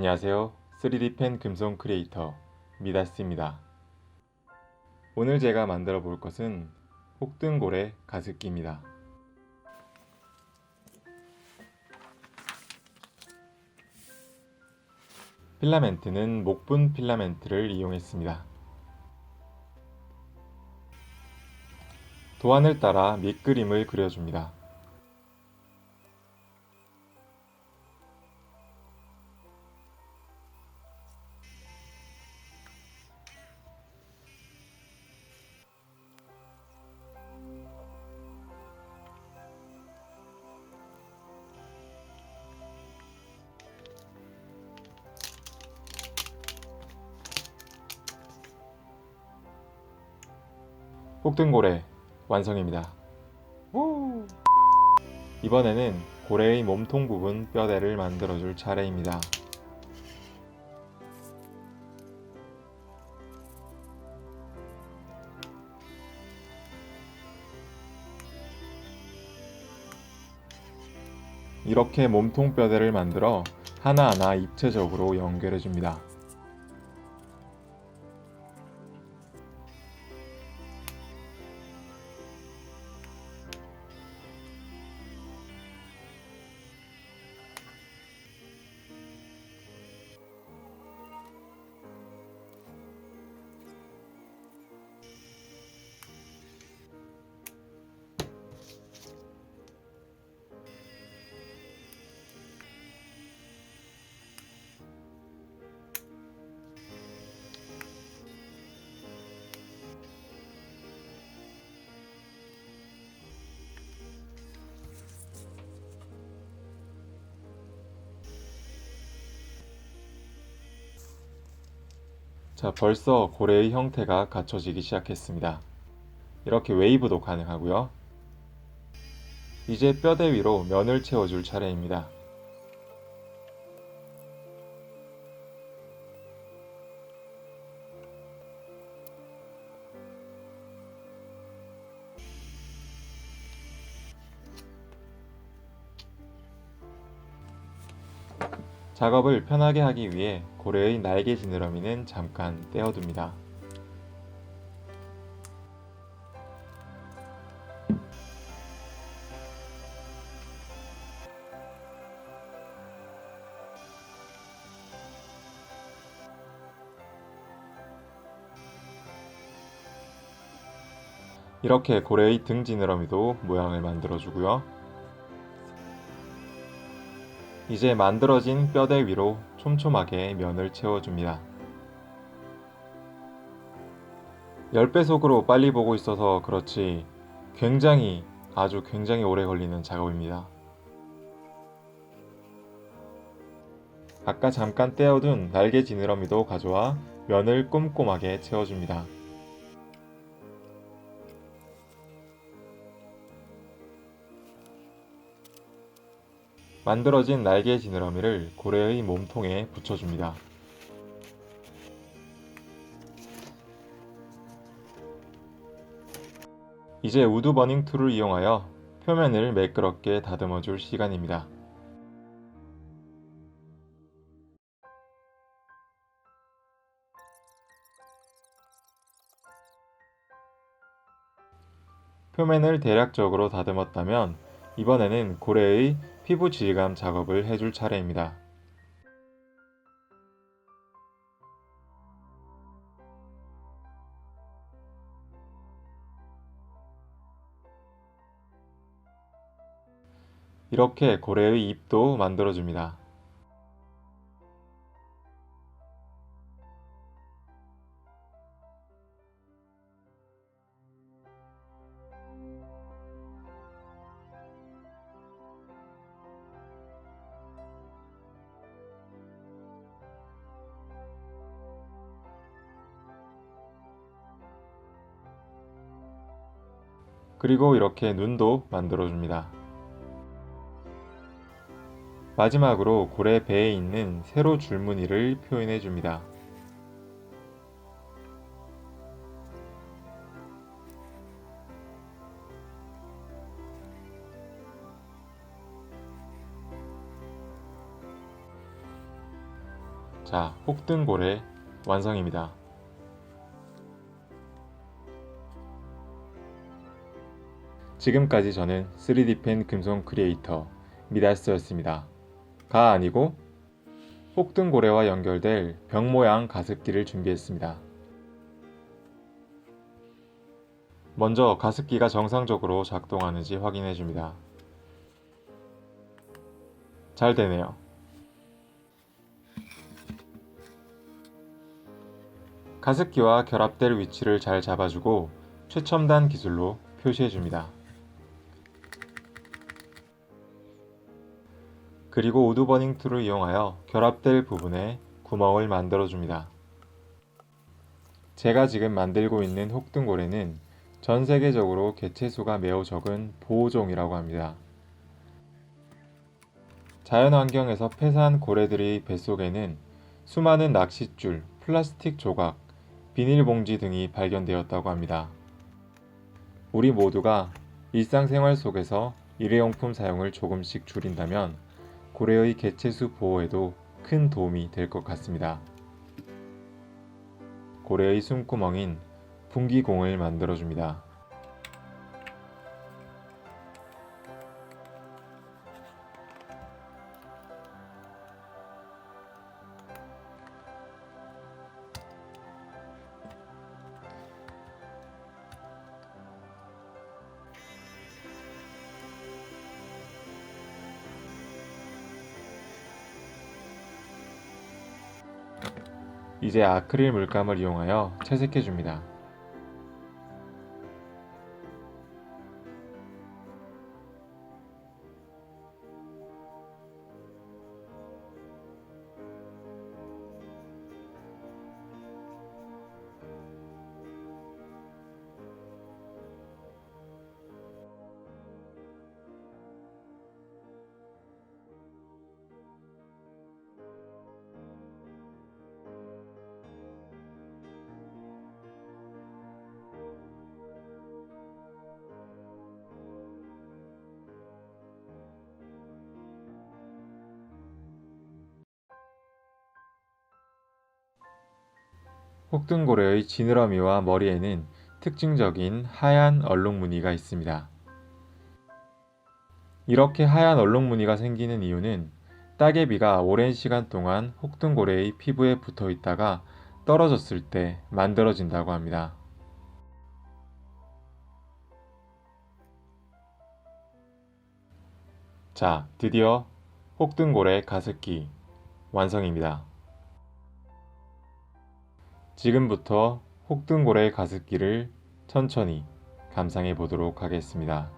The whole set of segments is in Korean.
안녕하세요. 3D 펜 금속 크리에이터 미다스입니다. 오늘 제가 만들어 볼 것은 혹등고래 가습기입니다. 필라멘트는 목분 필라멘트를 이용했습니다. 도안을 따라 밑그림을 그려줍니다. 혹등고래 완성입니다. 이번에는 고래의 몸통 부분 뼈대를 만들어줄 차례입니다. 이렇게 몸통 뼈대를 만들어 하나하나 입체적으로 연결해 줍니다. 자, 벌써 고래의 형태가 갖춰지기 시작했습니다. 이렇게 웨이브도 가능하고요. 이제 뼈대 위로 면을 채워줄 차례입니다. 작업을 편하게 하기 위해 고래의 날개 지느러미는 잠깐 떼어둡니다. 이렇게 고래의 등 지느러미도 모양을 만들어주고요. 이제 만들어진 뼈대 위로 촘촘하게 면을 채워줍니다. 10배속으로 빨리 보고 있어서 그렇지 아주 굉장히 오래 걸리는 작업입니다. 아까 잠깐 떼어둔 날개 지느러미도 가져와 면을 꼼꼼하게 채워줍니다. 만들어진 날개 지느러미를 고래의 몸통에 붙여줍니다. 이제 우드 버닝 툴을 이용하여 표면을 매끄럽게 다듬어 줄 시간입니다. 표면을 대략적으로 다듬었다면 이번에는 고래의 피부 질감 작업을 해줄 차례입니다. 이렇게 고래의 입도 만들어줍니다. 그리고 이렇게 눈도 만들어줍니다. 마지막으로 고래 배에 있는 세로 줄무늬를 표현해줍니다. 자, 혹등고래 완성입니다. 지금까지 저는 3D펜 금속 크리에이터 미다스였습니다. 가 아니고 혹등고래와 연결될 병 모양 가습기를 준비했습니다. 먼저 가습기가 정상적으로 작동하는지 확인해 줍니다. 잘 되네요. 가습기와 결합될 위치를 잘 잡아주고 최첨단 기술로 표시해 줍니다. 그리고 우드버닝 툴을 이용하여 결합될 부분에 구멍을 만들어 줍니다. 제가 지금 만들고 있는 혹등고래는 전 세계적으로 개체수가 매우 적은 보호종이라고 합니다. 자연환경에서 폐사한 고래들의 뱃속에는 수많은 낚싯줄, 플라스틱 조각, 비닐봉지 등이 발견되었다고 합니다. 우리 모두가 일상생활 속에서 일회용품 사용을 조금씩 줄인다면 고래의 개체수 보호에도 큰 도움이 될 것 같습니다. 고래의 숨구멍인 분기공을 만들어줍니다. 이제 아크릴 물감을 이용하여 채색해 줍니다. 혹등고래의 지느러미와 머리에는 특징적인 하얀 얼룩무늬가 있습니다. 이렇게 하얀 얼룩무늬가 생기는 이유는 따개비가 오랜 시간 동안 혹등고래의 피부에 붙어 있다가 떨어졌을 때 만들어진다고 합니다. 자, 드디어 혹등고래 가습기 완성입니다. 지금부터 혹등고래 가습기를 천천히 감상해 보도록 하겠습니다.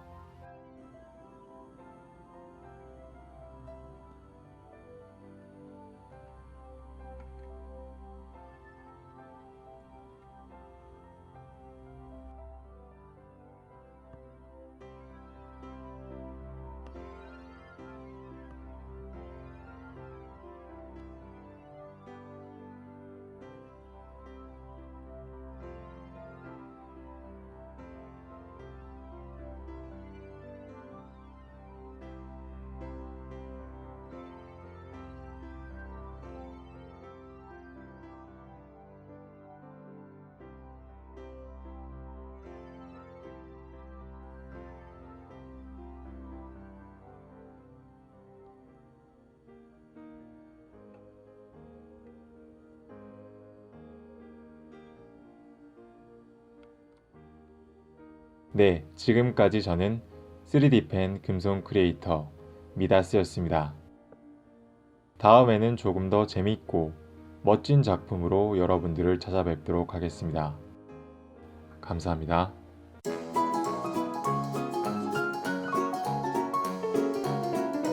네, 지금까지 저는 3D펜 금속 크리에이터 미다스였습니다. 다음에는 조금 더 재밌고 멋진 작품으로 여러분들을 찾아뵙도록 하겠습니다. 감사합니다.